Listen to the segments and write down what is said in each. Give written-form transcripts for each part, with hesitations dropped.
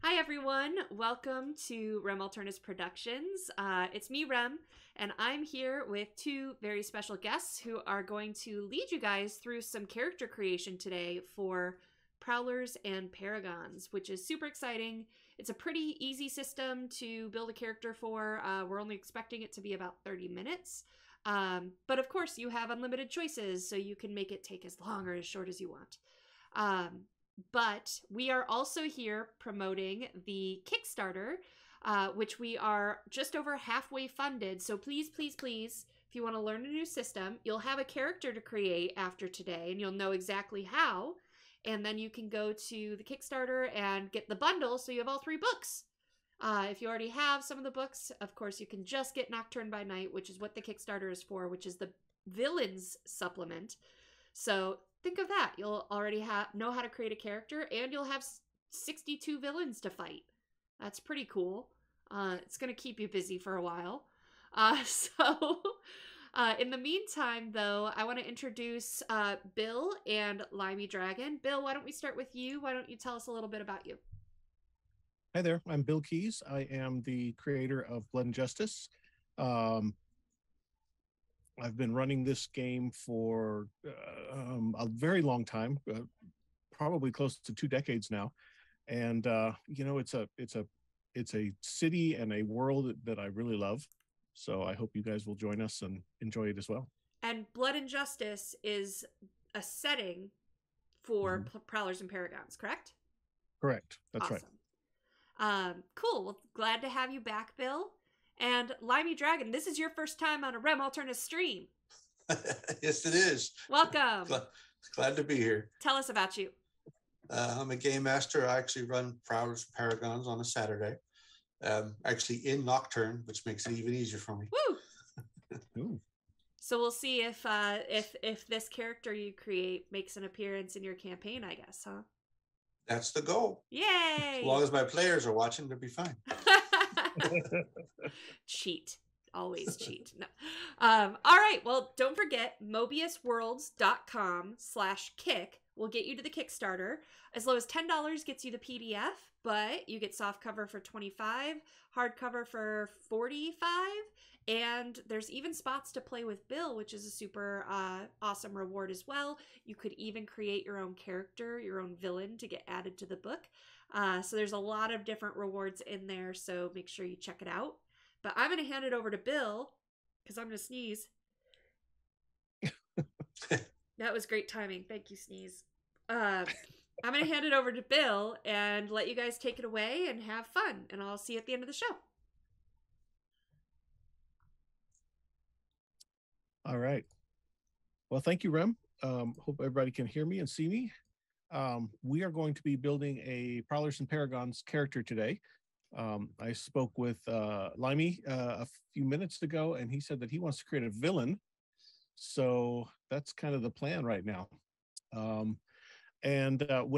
Hi, everyone. Welcome to Rem Alternus Productions. It's me, Rem, and I'm here with two very special guests who are going to lead you guys through some character creation today for Prowlers and Paragons, which is super exciting. It's a pretty easy system to build a character for. We're only expecting it to be about 30 minutes. But of course, you have unlimited choices, so you can make it take as long or as short as you want. Um, but we are also here promoting the Kickstarter, which we are just over halfway funded. So please, please, please, if you want to learn a new system, you'll have a character to create after today and you'll know exactly how. And then you can go to the Kickstarter and get the bundle so you have all three books. If you already have some of the books, of course, you can just get Nocturne by Night, which is what the Kickstarter is for, which is the villains supplement. So think of that. You'll already know how to create a character, and you'll have 62 villains to fight. That's pretty cool. It's going to keep you busy for a while. In the meantime, though, I want to introduce Bill and Limey Dragon. Bill, why don't we start with you? Why don't you tell us a little bit about you? Hi there, I'm Bill Keys. I am the creator of Blood and Justice. Um, I've been running this game for a very long time, probably close to 2 decades now. And it's a city and a world that I really love. So I hope you guys will join us and enjoy it as well. And Blood and Justice is a setting for Mhm. Prowlers and Paragons, correct? Correct. That's right. Awesome. Cool. Well, glad to have you back, Bill. And Limey Dragon, this is your first time on a Rem Alternus stream. Yes, it is. Welcome. Glad to be here. Tell us about you. I'm a game master. I actually run Prowlers Paragons on a Saturday. Actually in Nocturne, which makes it even easier for me. Woo! Ooh. So we'll see if this character you create makes an appearance in your campaign, I guess, huh? That's the goal. Yay! As long as my players are watching, they'll be fine. Cheat. Always cheat. No. All right. Well, don't forget, mobiusworlds.com/kick will get you to the Kickstarter. As low as $10 gets you the PDF, but you get soft cover for 25, hardcover for 45, and there's even spots to play with Bill, which is a super awesome reward as well. You could even create your own character, your own villain to get added to the book. So there's a lot of different rewards in there, so make sure you check it out. But I'm going to hand it over to Bill because I'm going to sneeze. That was great timing. Thank you, Sneeze. I'm going to hand it over to Bill and let you guys take it away and have fun. And I'll see you at the end of the show. All right. Well, thank you, Rem. Hope everybody can hear me and see me. We are going to be building a Prowlers and Paragons character today. I spoke with Limey a few minutes ago, and he said that he wants to create a villain. So that's kind of the plan right now. When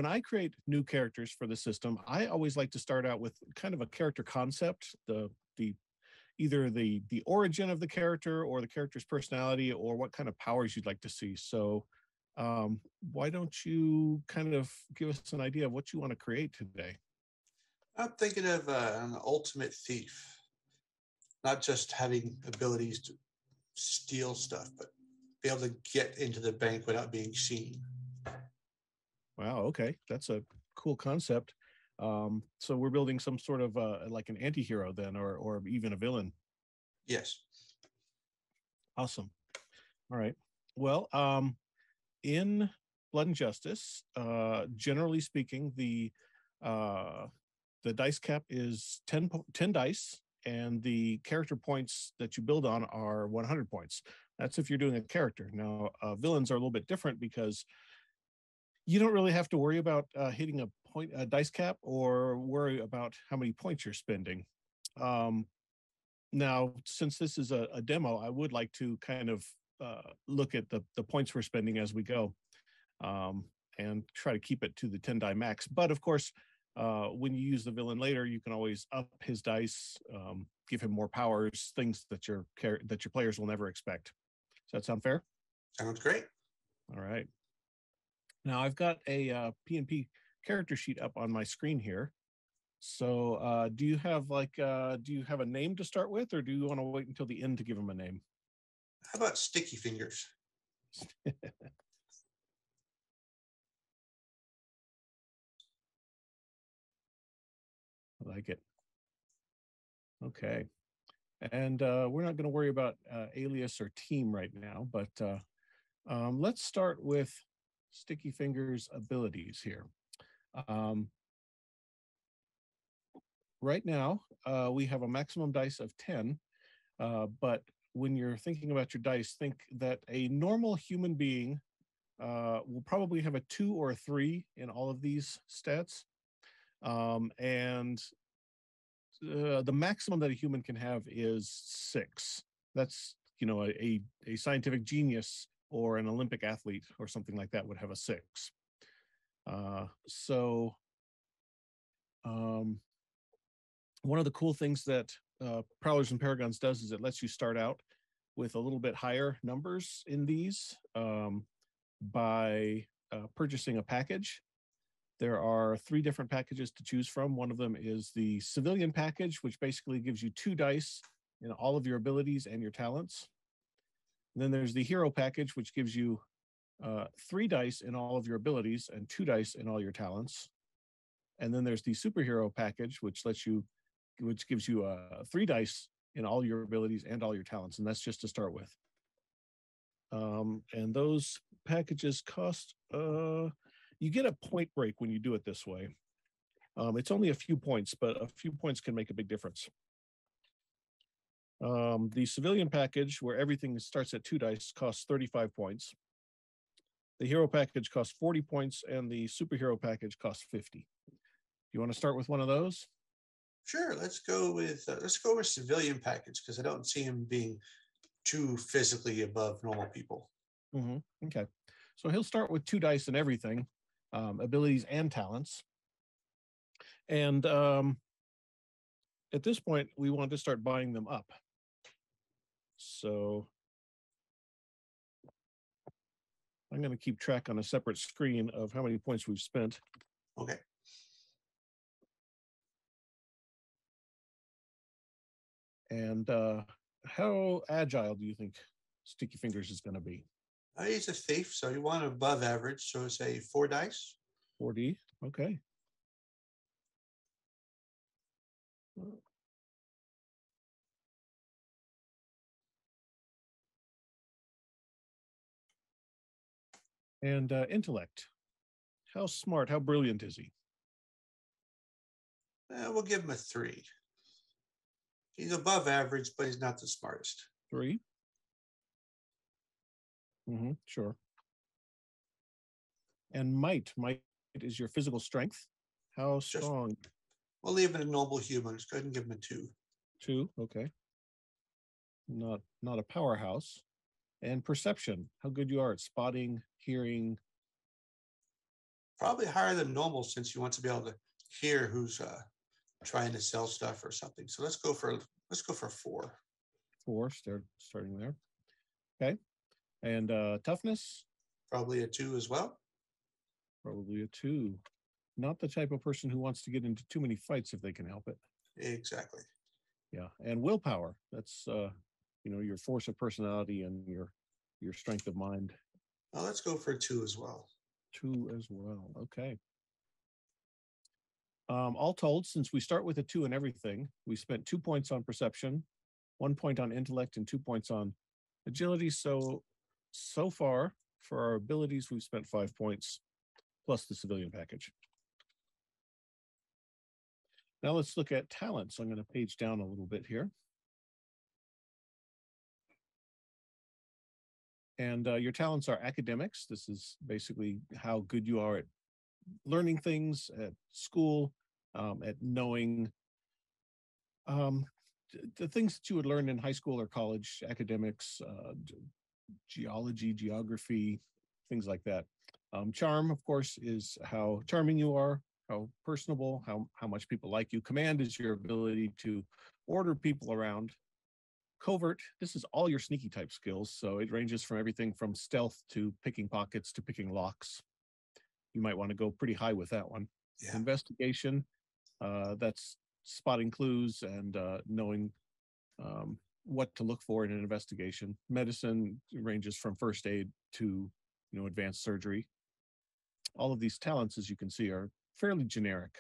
I create new characters for the system, I always like to start out with kind of a character concept, either the origin of the character or the character's personality or what kind of powers you'd like to see. So why don't you kind of give us an idea of what you want to create today? I'm thinking of an ultimate thief, not just having abilities to steal stuff, but be able to get into the bank without being seen. Wow, okay. That's a cool concept. So we're building some sort of like an anti-hero then, or even a villain. Yes. Awesome. All right. Well, in Blood and Justice, generally speaking, the dice cap is 10 dice, and the character points that you build on are 100 points. That's if you're doing a character. Now, villains are a little bit different because you don't really have to worry about hitting a dice cap or worry about how many points you're spending. Now, since this is a demo, I would like to kind of look at the points we're spending as we go, and try to keep it to the 10 die max. But of course, when you use the villain later, you can always up his dice, give him more powers, things that your players will never expect. Does that sound fair? Sounds great. All right. Now I've got a PNP character sheet up on my screen here. So do you have a name to start with, or do you want to wait until the end to give them a name? How about Sticky Fingers? I like it. Okay. And we're not going to worry about alias or team right now, but let's start with Sticky Fingers' abilities here. Right now, we have a maximum dice of 10, but when you're thinking about your dice, think that a normal human being will probably have a 2 or a 3 in all of these stats. And the maximum that a human can have is 6. That's, a scientific genius or an Olympic athlete or something like that would have a 6. So one of the cool things that Prowlers and Paragons does is it lets you start out with a little bit higher numbers in these by purchasing a package. There are 3 different packages to choose from. One of them is the civilian package, which basically gives you 2 dice in all of your abilities and your talents. And then there's the hero package, which gives you 3 dice in all of your abilities and 2 dice in all your talents. And then there's the superhero package, which gives you 3 dice in all your abilities and all your talents, and that's just to start with. And those packages cost. You get a point break when you do it this way. It's only a few points, but a few points can make a big difference. The civilian package, where everything starts at 2 dice, costs 35 points. The hero package costs 40 points, and the superhero package costs 50. You want to start with one of those? Sure. Let's go with civilian package, because I don't see him being too physically above normal people. Mm-hmm. Okay. So he'll start with 2 dice and everything, abilities and talents. And at this point, we want to start buying them up. So I'm going to keep track on a separate screen of how many points we've spent. Okay. And how agile do you think Sticky Fingers is going to be? He's a thief, so you want above average. So say 4 dice. 4D. Okay. And intellect. How smart, how brilliant is he? We'll give him a 3. He's above average, but he's not the smartest. 3. Sure. And might is your physical strength. How strong? We'll leave it a noble human. Let's go ahead and give him a 2. 2, okay. Not a powerhouse. And perception, how good you are at spotting, hearing. Probably higher than normal, since you want to be able to hear who's trying to sell stuff or something. So let's go for 4. 4, starting there. Okay. And toughness? Probably a 2 as well. Probably a 2. Not the type of person who wants to get into too many fights if they can help it. Exactly. Yeah. And willpower, that's your force of personality and your strength of mind. Well, let's go for a 2 as well. 2 as well. Okay. All told, since we start with a 2 in everything, we spent 2 points on perception, 1 point on intellect, and 2 points on agility. So far, for our abilities, we've spent 5 points plus the civilian package. Now let's look at talents. I'm going to page down a little bit here. And your talents are academics. This is basically how good you are at learning things at school, at knowing the things that you would learn in high school or college, academics, geology, geography, things like that. Charm, of course, is how charming you are, how personable, how much people like you. Command is your ability to order people around. Covert, this is all your sneaky type skills. So it ranges from everything from stealth to picking pockets to picking locks. You might want to go pretty high with that one. Yeah. Investigation, That's spotting clues and knowing what to look for in an investigation. Medicine ranges from first aid to advanced surgery. All of these talents, as you can see, are fairly generic.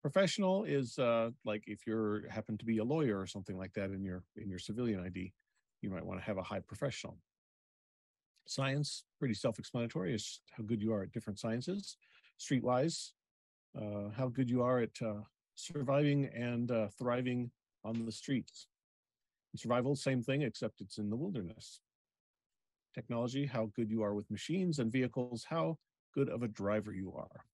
Professional is like if you happen to be a lawyer or something like that in your civilian ID, you might want to have a high professional. Science, pretty self-explanatory, is how good you are at different sciences. Streetwise, how good you are at surviving and thriving on the streets. And survival, same thing, except it's in the wilderness. Technology, how good you are with machines, and vehicles, how good of a driver you are.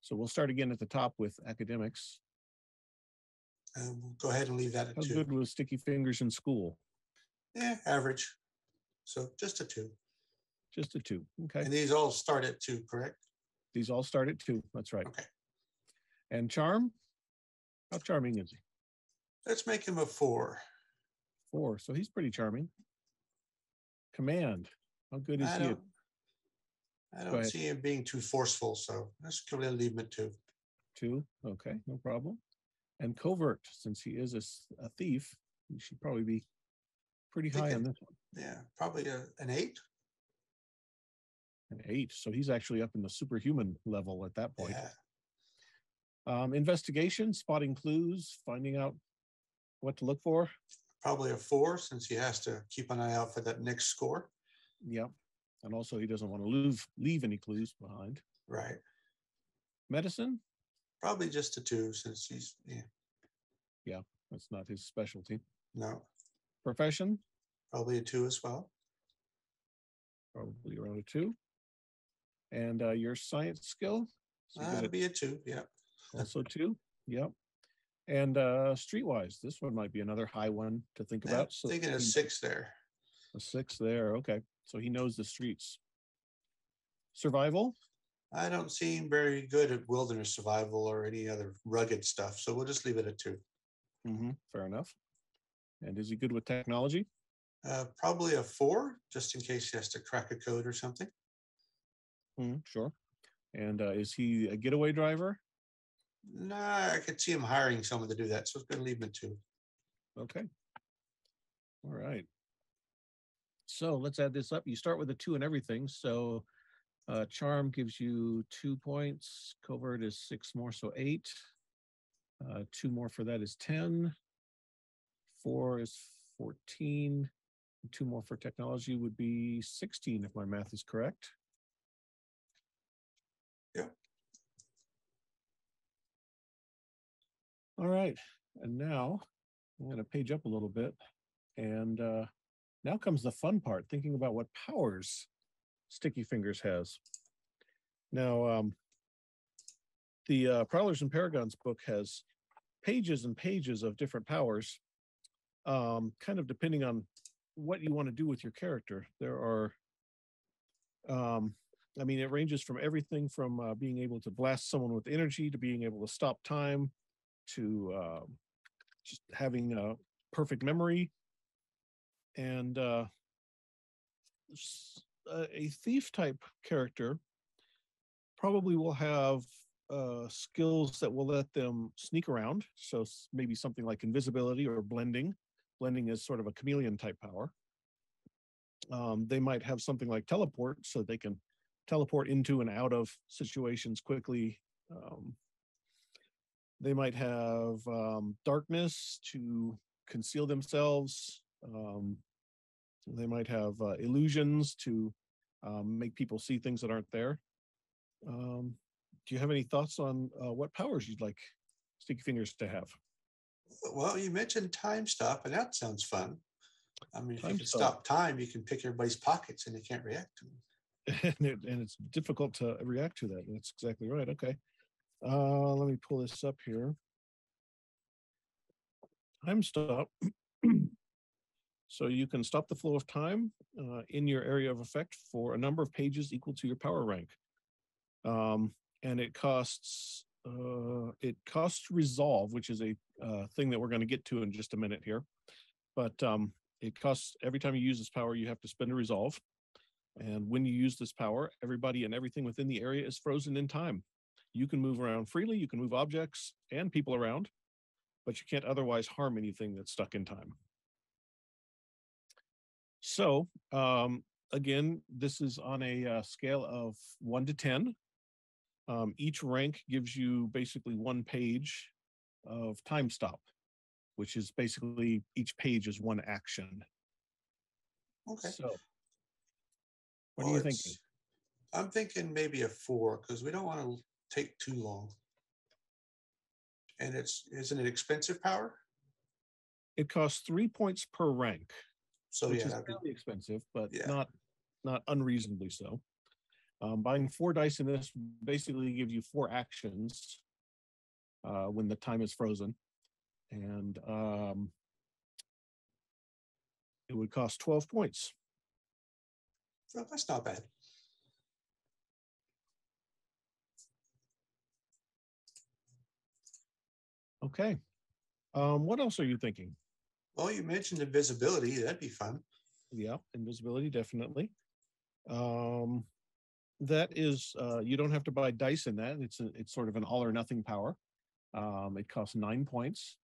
So we'll start again at the top with academics. We'll go ahead and leave that at How 2. good was sticky fingers in school? Yeah, average. So just a 2. Just a 2. Okay. And these all start at 2, correct? These all start at 2. That's right. Okay. And charm? How charming is he? Let's make him a 4. 4. So he's pretty charming. Command. How good is he? I don't see him being too forceful, so let's go ahead and leave him at 2. 2. Okay, no problem. And covert, since he is a thief, he should probably be pretty high on this one. Yeah, probably an 8. An 8. So he's actually up in the superhuman level at that point. Yeah. Investigation, spotting clues, finding out what to look for. Probably a 4, since he has to keep an eye out for that next score. Yep. And also he doesn't want to leave any clues behind. Right. Medicine? Probably just a 2, since he's, Yeah, that's not his specialty. No. Profession? Probably a 2 as well. Probably around a 2. And your science skill? That'd be a 2, yeah. Also 2, yep. And streetwise, this one might be another high one to think about. So thinking a 6 there. A 6 there, okay. So he knows the streets. Survival? I don't seem very good at wilderness survival or any other rugged stuff, so we'll just leave it at 2. Fair enough. And is he good with technology? Probably a 4, just in case he has to crack a code or something. Sure. And is he a getaway driver? Nah, I could see him hiring someone to do that, so it's going to leave him at 2. Okay. All right. So let's add this up. You start with a 2 and everything. So charm gives you 2 points. Covert is 6 more, so 8. 2 more for that is 10. 4 is 14. 2 more for technology would be 16, if my math is correct. Yeah. All right. And now I'm going to page up a little bit. And now comes the fun part, thinking about what powers Sticky Fingers has. Now, the Prowlers and Paragons book has pages and pages of different powers, kind of depending on what you want to do with your character. There are, it ranges from everything from being able to blast someone with energy to being able to stop time to just having a perfect memory. And a thief type character probably will have skills that will let them sneak around. So maybe something like invisibility or blending. Blending is sort of a chameleon type power. They might have something like teleport, so they can teleport into and out of situations quickly. They might have darkness to conceal themselves. They might have illusions to make people see things that aren't there. Do you have any thoughts on what powers you'd like Sticky Fingers to have? Well, you mentioned time stop, and that sounds fun. I mean, if you can stop. stop time, you can pick everybody's pockets and they can't react to them. And it's difficult to react to that. That's exactly right. Okay. Let me pull this up here. Time stop. So you can stop the flow of time in your area of effect for a number of pages equal to your power rank. And it costs resolve, which is a thing that we're going to get to in just a minute here. But it costs, every time you use this power, you have to spend a resolve. And when you use this power, everybody and everything within the area is frozen in time. You can move around freely, you can move objects and people around, but you can't otherwise harm anything that's stuck in time. So, again, this is on a scale of 1 to 10. Each rank gives you basically 1 page of time stop, which is basically each page is 1 action. Okay. So, what are you thinking? I'm thinking maybe a 4 because we don't want to take too long. And isn't it expensive power? It costs 3 points per rank, So which yeah, is that'd be, fairly expensive, but yeah. not unreasonably so. Buying 4 dice in this basically gives you 4 actions when the time is frozen, and it would cost 12 points. Well, that's not bad. Okay. What else are you thinking? Well, you mentioned invisibility. That'd be fun. Yeah, invisibility, definitely. That is, you don't have to buy dice in that. It's sort of an all or nothing power. It costs 9 points.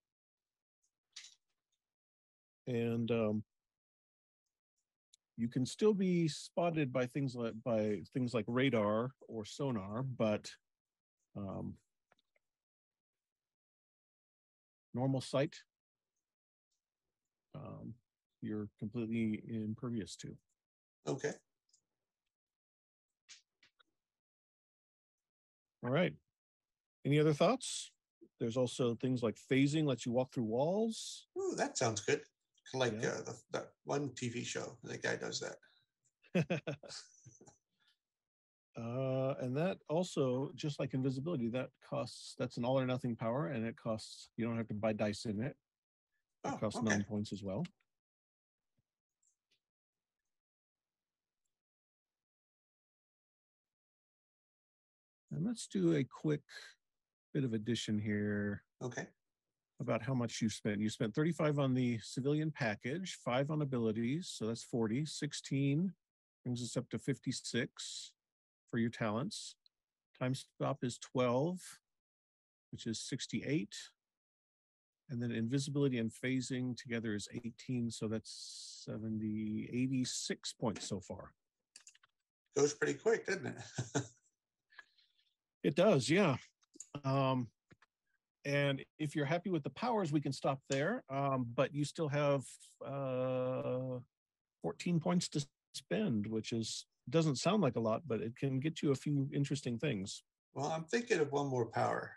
And you can still be spotted by things like radar or sonar, but normal sight, you're completely impervious to. Okay. All right. Any other thoughts? There's also things like phasing, lets you walk through walls. Ooh, that sounds good. Like Yeah. that one TV show, the guy does that. And that also, just like invisibility, that's an all or nothing power, and it costs, you don't have to buy dice in it. It costs okay. 9 points as well. And let's do a quick bit of addition here. Okay. About how much you spent. You spent 35 on the civilian package, 5 on abilities, so that's 40. 16 brings us up to 56 for your talents. Time stop is 12, which is 68. And then invisibility and phasing together is 18, so that's 70, 86 points so far. Goes pretty quick, doesn't it? It does, yeah. And if you're happy with the powers, we can stop there. But you still have 14 points to spend, which doesn't sound like a lot, but it can get you a few interesting things. Well, I'm thinking of one more power.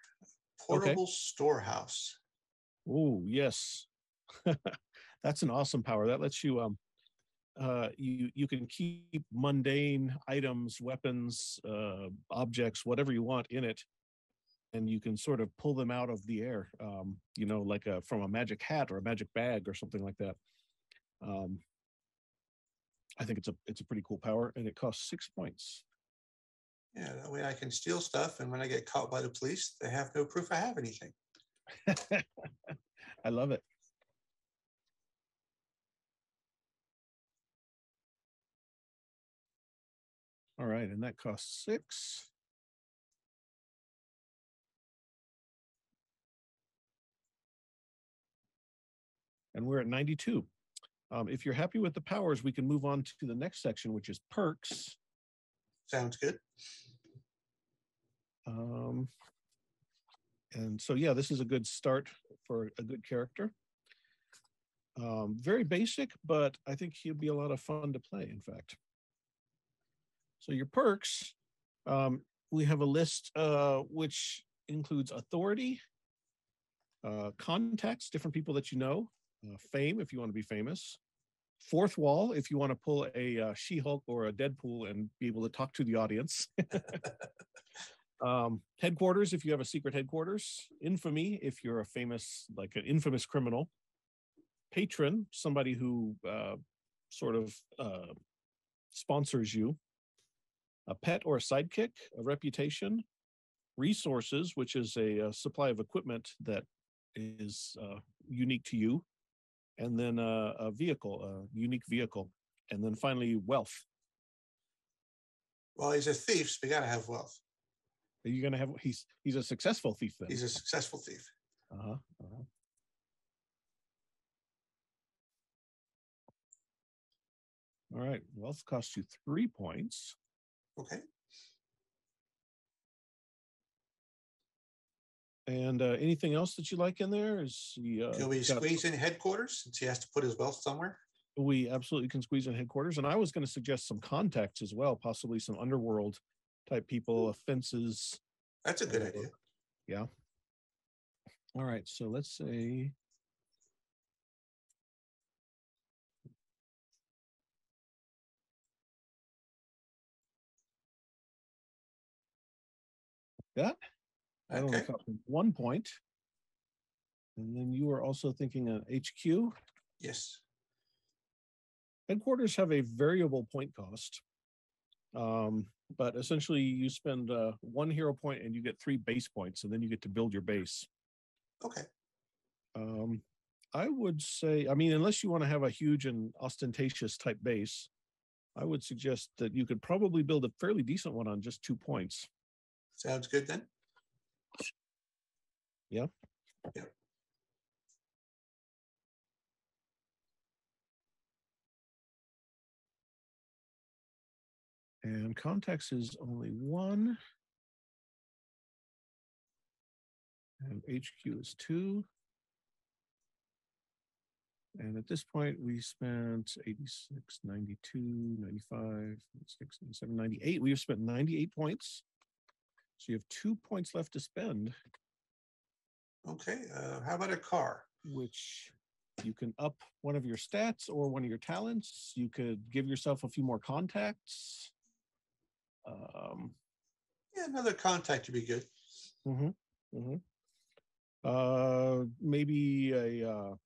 Portable storehouse. Oh, yes. That's an awesome power. That lets you you can keep mundane items, weapons, objects, whatever you want in it, and you can sort of pull them out of the air, like from a magic hat or a magic bag or something like that. I think it's a pretty cool power, and it costs 6 points. Yeah, that way I can steal stuff, and when I get caught by the police, they have no proof I have anything. I love it. All right, and that costs 6. And we're at 92. If you're happy with the powers, we can move on to the next section, which is perks. Sounds good. And so, yeah, this is a good start for a good character. Very basic, but I think he'll be a lot of fun to play, in fact. So your perks, we have a list which includes authority, contacts, different people that you know, fame if you want to be famous, fourth wall if you want to pull a She-Hulk or a Deadpool and be able to talk to the audience. Headquarters if you have a secret headquarters, infamy if you're a famous, like an infamous criminal, patron, somebody who sort of sponsors you, a pet or a sidekick, a reputation, resources, which is a supply of equipment that is unique to you, and then a vehicle, a unique vehicle, and then finally wealth. Well, he's a thief, so we gotta have wealth. Are you going to have? He's a successful thief then. He's a successful thief. Uh-huh. Uh-huh. All right. Wealth costs you 3 points. Okay. And anything else that you like in there? Is he, Can we squeeze in headquarters since he has to put his wealth somewhere? We absolutely can squeeze in headquarters. And I was going to suggest some contacts as well, possibly some underworld type people, offenses. That's a good idea. Yeah. All right. So let's say. That. That only cost me 1 point. And then you are also thinking an HQ. Yes. Headquarters have a variable point cost. But essentially you spend 1 hero point and you get 3 base points, and then you get to build your base. Okay. I would say, I mean, unless you want to have a huge and ostentatious type base, I would suggest that you could probably build a fairly decent one on just 2 points. Sounds good then. Yeah. Yeah. And contacts is only 1. And HQ is 2. And at this point, we spent 86, 92, 95, 96, 97, 98. We've spent 98 points. So you have 2 points left to spend. Okay. How about a car? Which you can up one of your stats or one of your talents. You could give yourself a few more contacts. Yeah, another contact would be good. Maybe a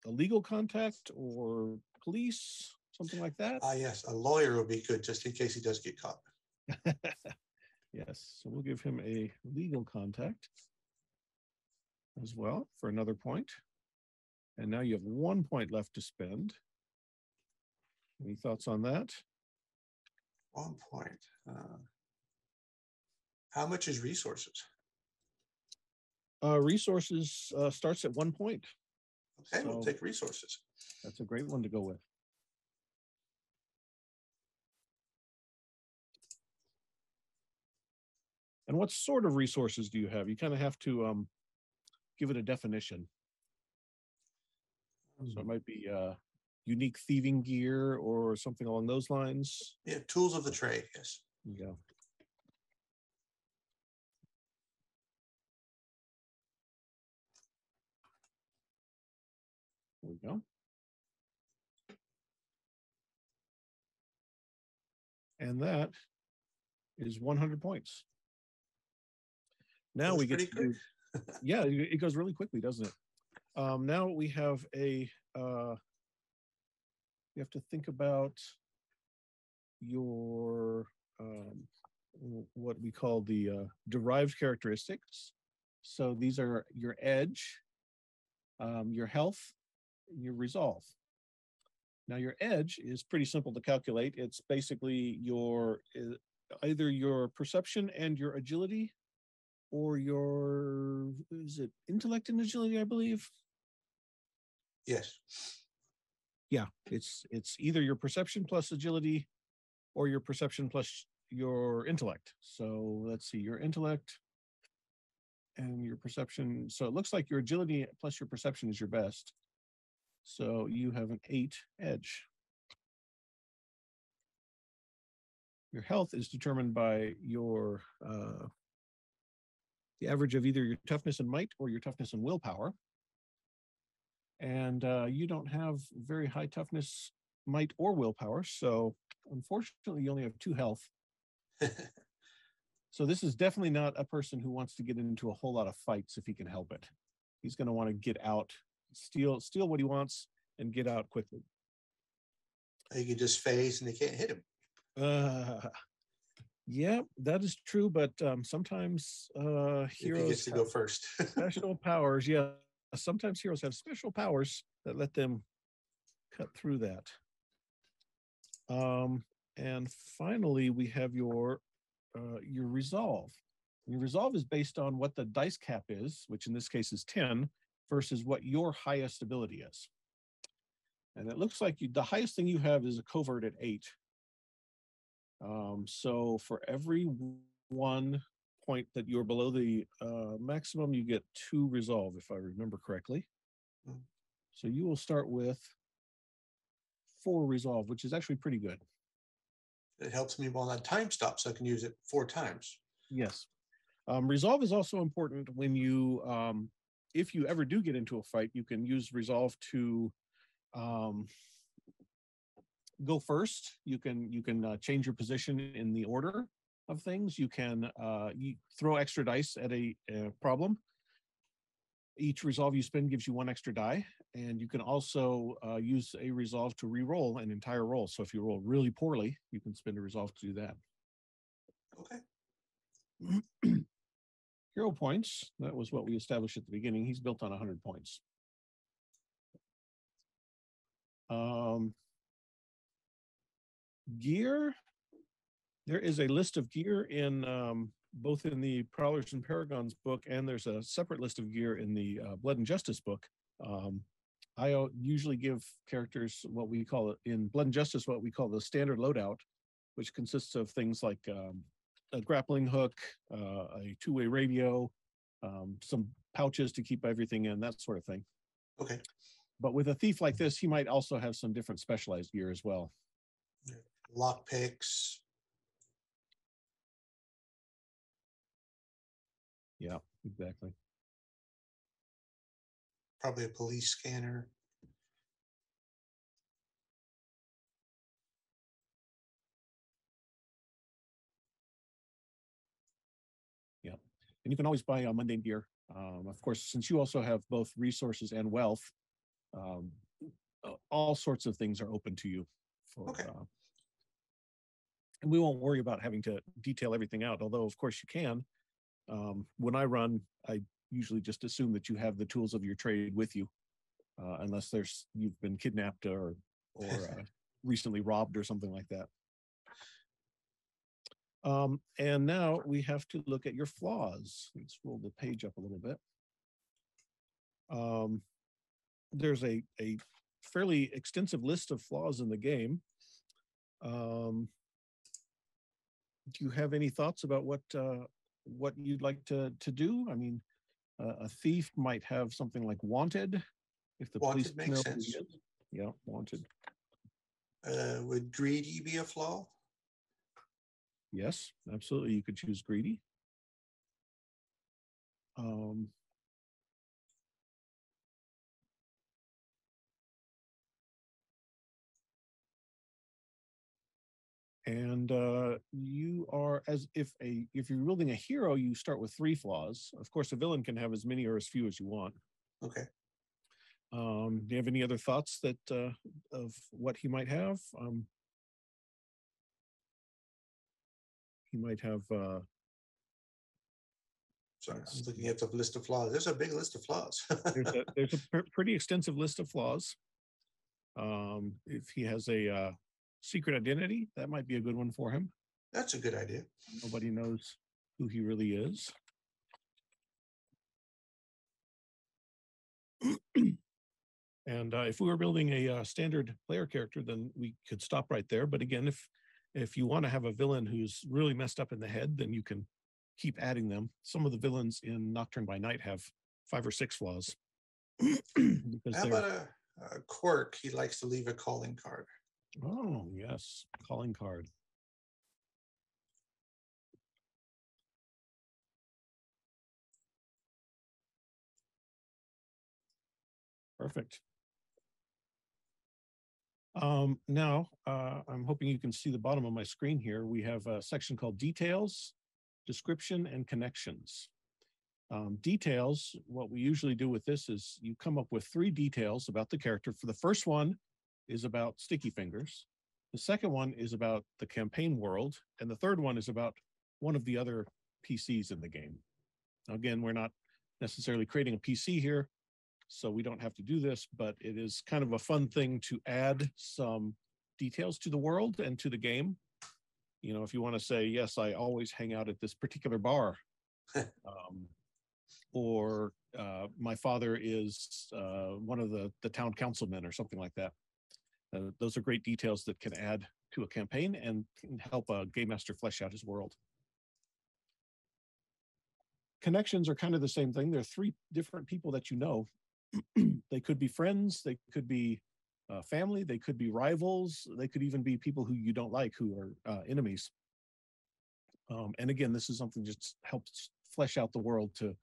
legal contact or police, something like that. Yes, a lawyer would be good just in case he does get caught. Yes, so we'll give him a legal contact as well for another point. And now you have 1 point left to spend. Any thoughts on that? 1 point. How much is resources? Resources starts at 1 point. Okay, So we'll take resources. That's a great one to go with. And what sort of resources do you have? You kind of have to give it a definition. So it might be unique thieving gear or something along those lines. Yeah, tools of the trade, yes. Yeah. There we go. And that is 100 points. Now we get to do, yeah, it goes really quickly, doesn't it? Now we have a, you have to think about your, what we call the derived characteristics. So these are your edge, your health, your resolve. Now your edge is pretty simple to calculate. It's basically your either your perception and your agility, or your, is it intellect and agility, I believe? Yes. Yeah, it's either your perception plus agility or your perception plus your intellect. So let's see, your intellect and your perception. So it looks like your agility plus your perception is your best. So you have an 8 edge. Your health is determined by your the average of either your toughness and might or your toughness and willpower. And you don't have very high toughness, might, or willpower. So unfortunately, you only have 2 health. So this is definitely not a person who wants to get into a whole lot of fights if he can help it. He's going to want to get out, steal what he wants, and get out quickly. He can just phase and they can't hit him. Yeah, that is true, but sometimes heroes gets to go first. special powers. Yeah, sometimes heroes have special powers that let them cut through that. And finally, we have your resolve. Your resolve is based on what the dice cap is, which in this case is 10, versus what your highest ability is. And it looks like the highest thing you have is a covert at 8. So for every 1 point that you're below the maximum, you get 2 resolve, if I remember correctly. So you will start with 4 resolve, which is actually pretty good. It helps me while that time stops, so I can use it 4 times. Yes. Resolve is also important when you, if you ever do get into a fight, you can use resolve to go first. You can change your position in the order of things. You can throw extra dice at a problem. Each resolve you spend gives you 1 extra die, and you can also use a resolve to re-roll an entire roll. So if you roll really poorly, you can spend a resolve to do that. Okay. Hero points, that was what we established at the beginning. He's built on 100 points. Gear, there is a list of gear in both in the Prowlers and Paragons book, and there's a separate list of gear in the Blood and Justice book. I usually give characters what we call it in Blood and Justice, what we call the standard loadout, which consists of things like a grappling hook, a 2-way radio, some pouches to keep everything in, that sort of thing. Okay. But with a thief like this, he might also have some different specialized gear as well. Lock picks. Yeah, exactly. Probably a police scanner. Yeah, and you can always buy mundane gear. Of course, since you also have both resources and wealth, all sorts of things are open to you. Okay. And we won't worry about having to detail everything out, although of course you can. When I run, I usually just assume that you have the tools of your trade with you, unless you've been kidnapped or recently robbed or something like that. And now we have to look at your flaws. Let's roll the page up a little bit. There's a fairly extensive list of flaws in the game. Do you have any thoughts about what you'd like to do? I mean, a thief might have something like wanted. If the Wanted police makes know who he sense. is. Yeah, wanted. Would greedy be a flaw? Yes, absolutely. You could choose greedy. And you are, as if you're building a hero, you start with 3 flaws. Of course, a villain can have as many or as few as you want. Okay. Do you have any other thoughts that of what he might have? He might have. Sorry, I'm looking at the list of flaws. There's a big list of flaws. there's a pretty extensive list of flaws. If he has a secret identity, that might be a good one for him. That's a good idea. Nobody knows who he really is. And if we were building a standard player character, then we could stop right there. But again, if you want to have a villain who's really messed up in the head, then you can keep adding them. Some of the villains in Nocturne by Night have 5 or 6 flaws. How about a quirk? He likes to leave a calling card. Oh, yes. Calling card. Perfect. Now, I'm hoping you can see the bottom of my screen here. We have a section called Details, Description, and Connections. Details, what we usually do with this is you come up with 3 details about the character. For the first one is about Sticky Fingers. The second one is about the campaign world. And the third one is about one of the other PCs in the game. Now, again, we're not necessarily creating a PC here, so we don't have to do this, but it is kind of a fun thing to add some details to the world and to the game. You know, if you want to say, yes, I always hang out at this particular bar, um, or my father is one of the town councilmen or something like that. Those are great details that can add to a campaign and can help a game master flesh out his world. Connections are kind of the same thing. There are three different people that you know. They could be friends, they could be family, they could be rivals, they could even be people who you don't like, who are enemies. And again, this is something that just helps flesh out the world to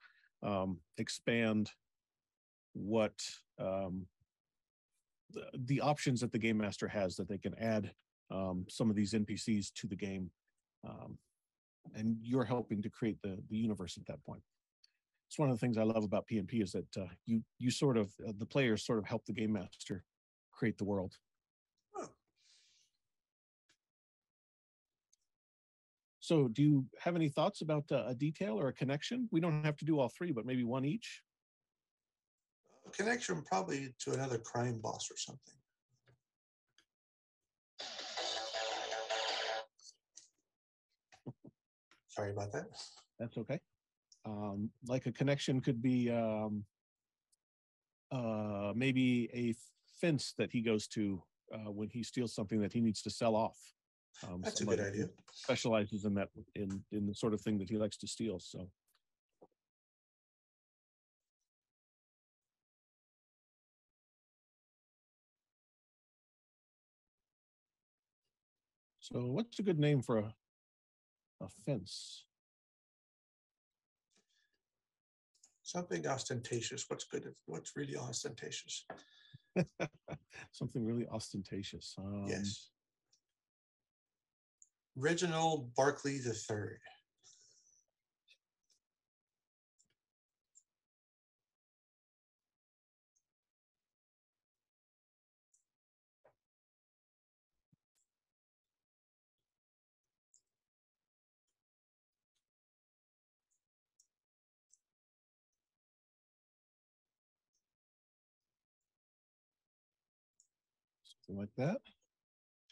expand what the options that the game master has, that they can add some of these NPCs to the game. And you're helping to create the universe at that point. It's one of the things I love about PnP is that you sort of, the players sort of help the game master create the world. Oh. So do you have any thoughts about a detail or a connection? We don't have to do all three, but maybe one each. A connection probably to another crime boss or something. Sorry about that. That's okay. Like a connection could be maybe a fence that he goes to when he steals something that he needs to sell off. That's a good idea. Specializes in that, in the sort of thing that he likes to steal. So what's a good name for a fence? Something ostentatious. What's good? What's really ostentatious? Something really ostentatious. Yes. Reginald Barkley III. Something like that.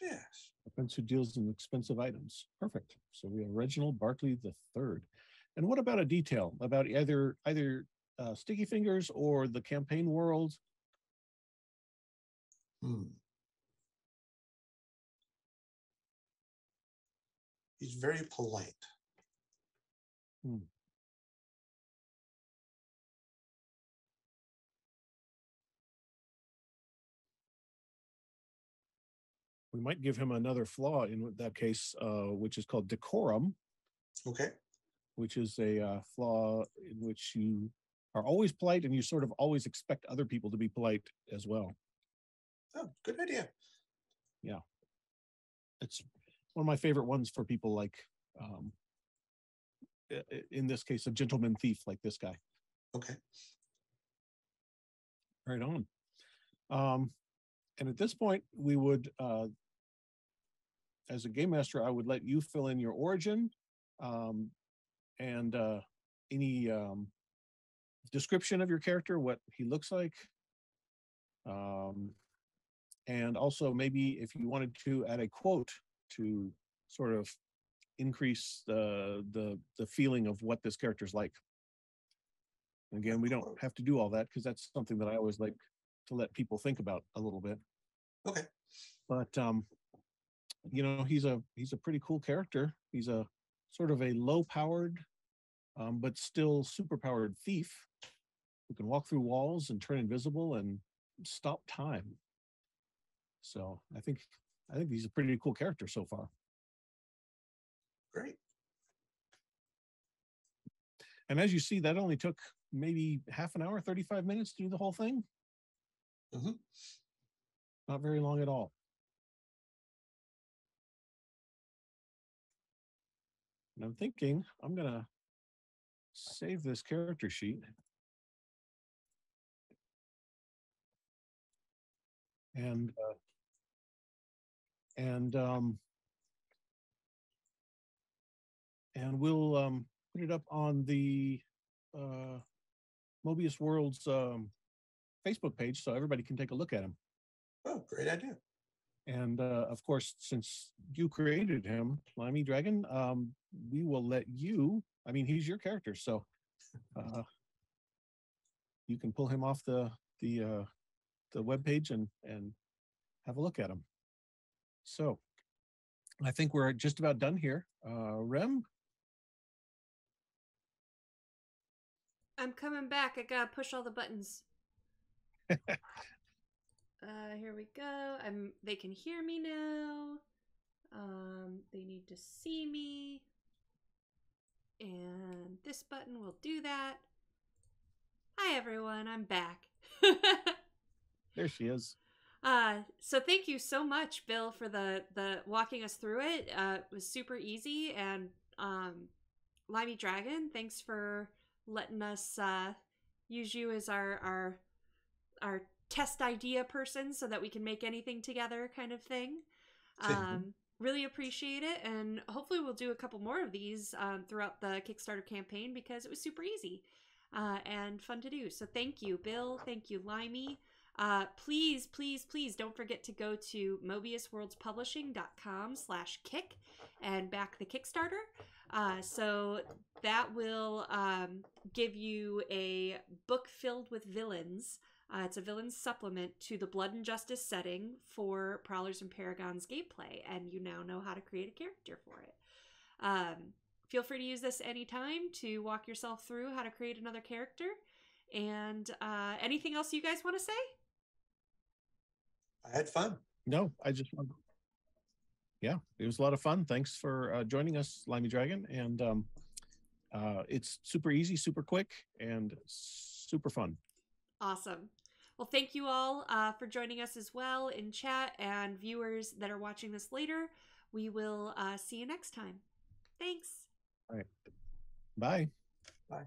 Yes. A fence who deals in expensive items. Perfect. So we have Reginald Barkley III. And what about a detail about either Sticky Fingers or the campaign world? He's very polite. We might give him another flaw in that case, which is called decorum. Okay. Which is a flaw in which you are always polite and you sort of always expect other people to be polite as well. Oh, good idea. Yeah. It's one of my favorite ones for people like, in this case, a gentleman thief like this guy. Okay. Right on. And at this point, we would, as a game master, I would let you fill in your origin and any description of your character, what he looks like. And also maybe if you wanted to add a quote to sort of increase the feeling of what this character's like. Again, we don't have to do all that because that's something that I always like to let people think about a little bit. Okay. But you know, he's a pretty cool character. He's a sort of a low-powered but still super-powered thief who can walk through walls and turn invisible and stop time. So I think he's a pretty cool character so far. Great. And as you see, that only took maybe half an hour, 35 minutes to do the whole thing. Mm-hmm. Not very long at all. And I'm thinking I'm going to save this character sheet. And we'll put it up on the Mobius World's Facebook page so everybody can take a look at him. Oh, great idea. And of course, since you created him, Slimy Dragon, we will let you. I mean, he's your character, so you can pull him off the webpage and have a look at him. So I think we're just about done here. Rem? I'm coming back. I gotta push all the buttons. Here we go. They can hear me now. They need to see me. And this button will do that. Hi everyone, I'm back. There she is. So thank you so much, Bill, for the walking us through it. It was super easy, and Limey Dragon, thanks for letting us use you as our test idea person so that we can make anything together, kind of thing. Really appreciate it, and hopefully we'll do a couple more of these throughout the Kickstarter campaign because it was super easy and fun to do. So thank you, Bill. Thank you, Limey. Please, please, please don't forget to go to mobiusworldspublishing.com/kick and back the Kickstarter. So that will give you a book filled with villains. It's a villain supplement to the Blood and Justice setting for Prowlers and Paragons gameplay, and you now know how to create a character for it. Feel free to use this anytime to walk yourself through how to create another character. And anything else you guys want to say? I had fun. No, yeah, it was a lot of fun. Thanks for joining us, Limey Dragon. And it's super easy, super quick, and super fun. Awesome. Well, thank you all for joining us as well in chat, and viewers that are watching this later. We will see you next time. Thanks. All right. Bye. Bye.